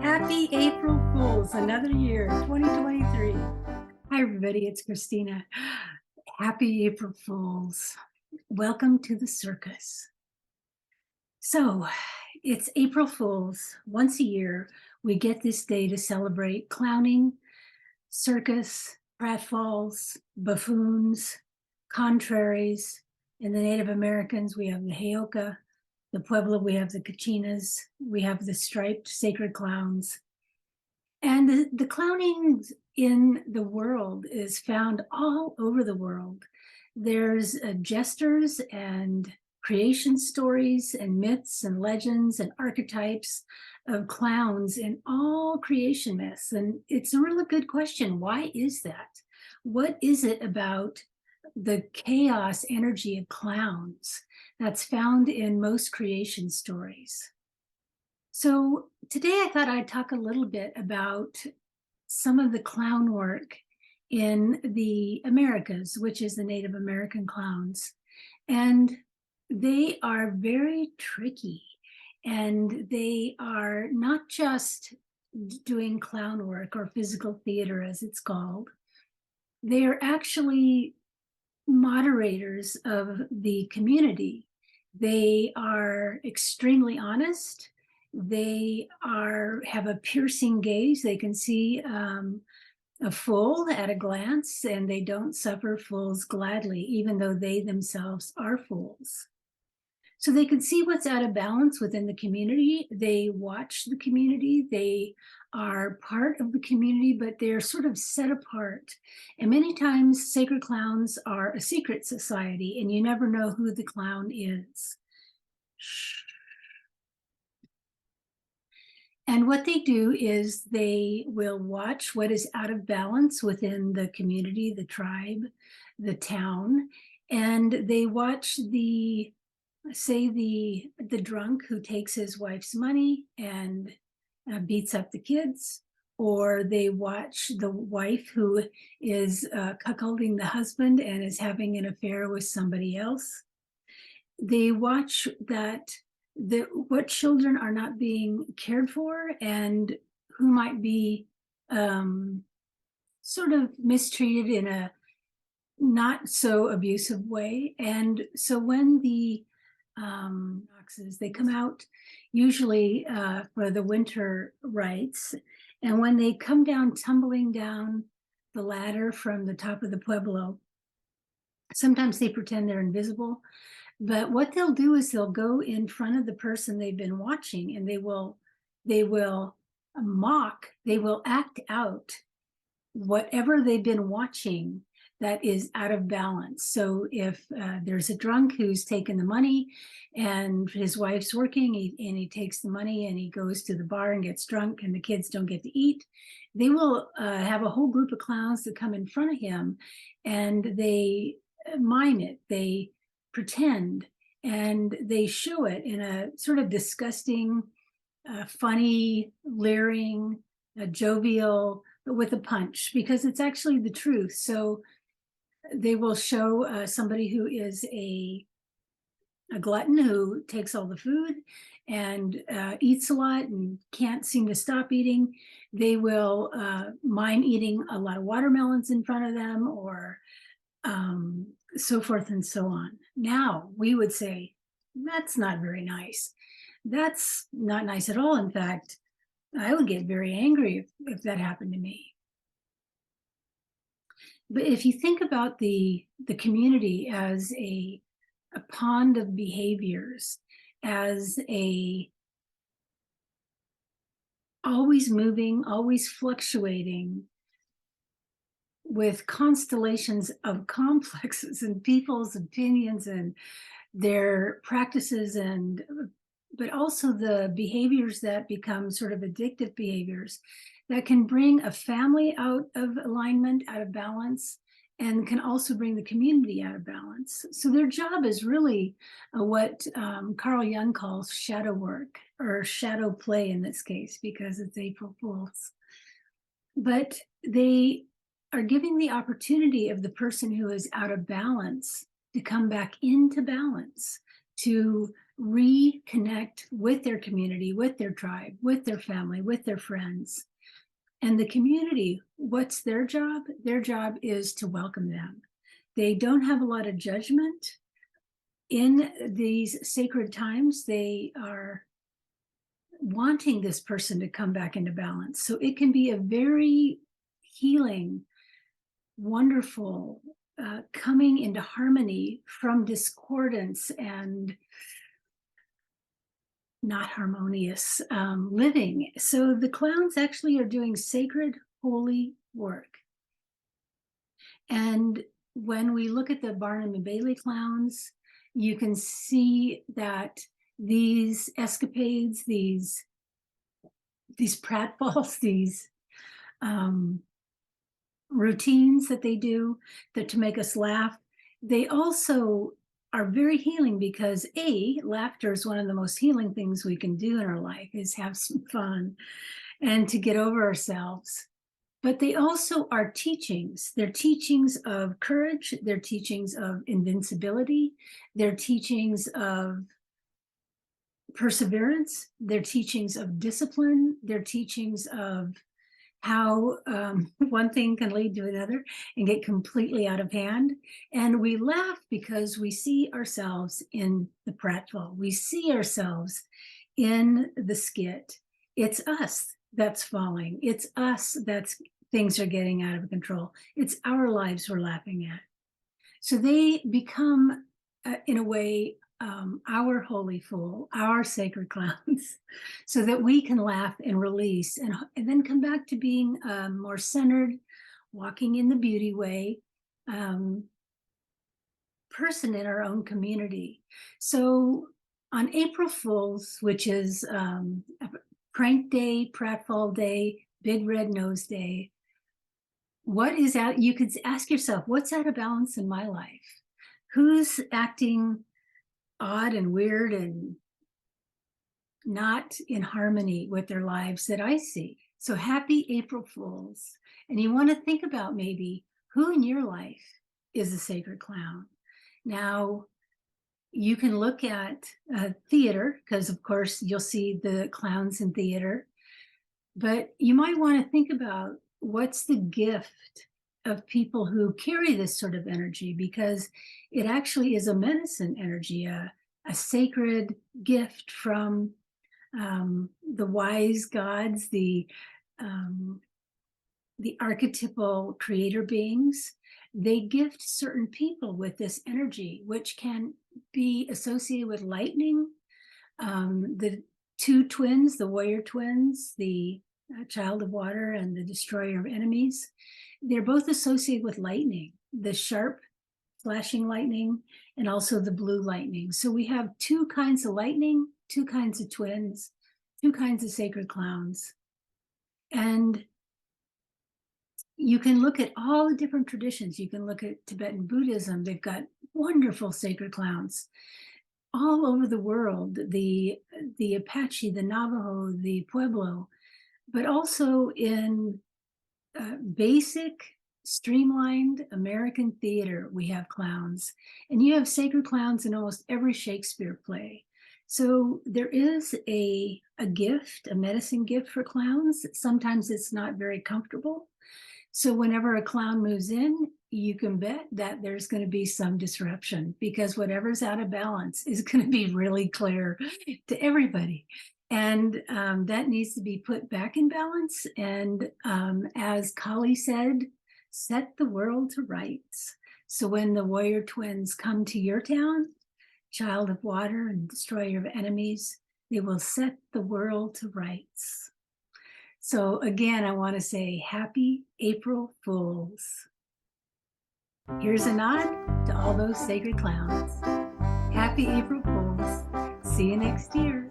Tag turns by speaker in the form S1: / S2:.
S1: Happy April Fools, another year, 2023. Hi, everybody, it's Christina. Happy April Fools. Welcome to the circus. So, it's April Fools. Once a year, we get this day to celebrate clowning, circus, pratfalls, buffoons, contraries. In the Native Americans, we have the Heyoka. The Pueblo, we have the Kachinas. We have the striped sacred clowns. And the clowning in the world is found all over the world. There's jesters and creation stories and myths and legends and archetypes of clowns in all creation myths. And it's a really good question. Why is that? What is it about the chaos energy of clowns that's found in most creation stories? So today I thought I'd talk a little bit about some of the clown work in the Americas, which is the Native American clowns. And they are very tricky, and they are not just doing clown work or physical theater, as it's called. They are actually moderators of the community. They are extremely honest. They have a piercing gaze. They can see a fool at a glance, and they don't suffer fools gladly, even though they themselves are fools. So they can see what's out of balance within the community. They watch the community. They are part of the community, but they're sort of set apart. And many times sacred clowns are a secret society, and you never know who the clown is. And what they do is they will watch what is out of balance within the community, the tribe, the town, and they watch the drunk who takes his wife's money and beats up the kids, or they watch the wife who is cuckolding the husband and is having an affair with somebody else. They watch that what children are not being cared for and who might be sort of mistreated in a not so abusive way. And so when the Noxes, they come out usually for the winter rites, and when they come down tumbling down the ladder from the top of the Pueblo, sometimes they pretend they're invisible. But what they'll do is they'll go in front of the person they've been watching, and they will mock, they will act out whatever they've been watching that is out of balance. So if there's a drunk who's taken the money and his wife's working, and he takes the money and he goes to the bar and gets drunk and the kids don't get to eat, they will have a whole group of clowns that come in front of him, and they mime it, they pretend, and they show it in a sort of disgusting, funny, leering, jovial, but with a punch, because it's actually the truth. So they will show somebody who is a glutton who takes all the food and eats a lot and can't seem to stop eating. They will mime eating a lot of watermelons in front of them, or so forth and so on. Now, we would say, that's not very nice. That's not nice at all. In fact, I would get very angry if that happened to me. But if you think about the community as a pond of behaviors, as a always moving, always fluctuating, with constellations of complexes and people's opinions and their practices, but also the behaviors that become sort of addictive behaviors that can bring a family out of alignment, out of balance, and can also bring the community out of balance. So their job is really what Carl Jung calls shadow work, or shadow play in this case, because it's April Fools. But they are giving the opportunity of the person who is out of balance to come back into balance, to reconnect with their community, with their tribe, with their family, with their friends. And the community, what's their job? Their job is to welcome them. They don't have a lot of judgment. In these sacred times, they are wanting this person to come back into balance. So it can be a very healing, wonderful, coming into harmony from discordance and not harmonious living. So the clowns actually are doing sacred, holy work. And when we look at the Barnum and Bailey clowns, you can see that these escapades, these pratfalls, these routines that they do that to make us laugh, they also are very healing because laughter is one of the most healing things we can do in our life, is have some fun and to get over ourselves. But they also are teachings. They're teachings of courage. They're teachings of invincibility. They're teachings of perseverance. They're teachings of discipline. They're teachings of how one thing can lead to another and get completely out of hand. And we laugh because we see ourselves in the pratfall. We see ourselves in the skit. It's us that's falling. It's us that's things are getting out of control. It's our lives we're laughing at. So they become, in a way, our holy fool, our sacred clowns, so that we can laugh and release and then come back to being more centered, walking in the beauty way, person in our own community. So on April Fools, which is Prank Day, Pratfall Day, Big Red Nose Day, what is out? You could ask yourself, what's out of balance in my life? Who's acting odd and weird and not in harmony with their lives that I see? So happy April Fools. And you want to think about maybe who in your life is a sacred clown. Now, you can look at theater, because of course you'll see the clowns in theater, but you might want to think about what's the gift of people who carry this sort of energy, because it actually is a medicine energy, a sacred gift from the wise gods, the archetypal creator beings. They gift certain people with this energy, which can be associated with lightning. The two twins, the warrior twins, the child of water and the destroyer of enemies, they're both associated with lightning, the sharp flashing lightning and also the blue lightning. So we have two kinds of lightning, two kinds of twins, two kinds of sacred clowns. And you can look at all the different traditions. You can look at Tibetan Buddhism. They've got wonderful sacred clowns all over the world, the Apache, the Navajo, the Pueblo, but also in basic, streamlined American theater, we have clowns. And you have sacred clowns in almost every Shakespeare play. So there is a gift, a medicine gift for clowns. Sometimes it's not very comfortable. So whenever a clown moves in, you can bet that there's going to be some disruption, because whatever's out of balance is going to be really clear to everybody. And that needs to be put back in balance. And as Kali said, set the world to rights. So when the warrior twins come to your town, child of water and destroyer of enemies, they will set the world to rights. So again, I want to say happy April Fools. Here's a nod to all those sacred clowns. Happy April Fools. See you next year.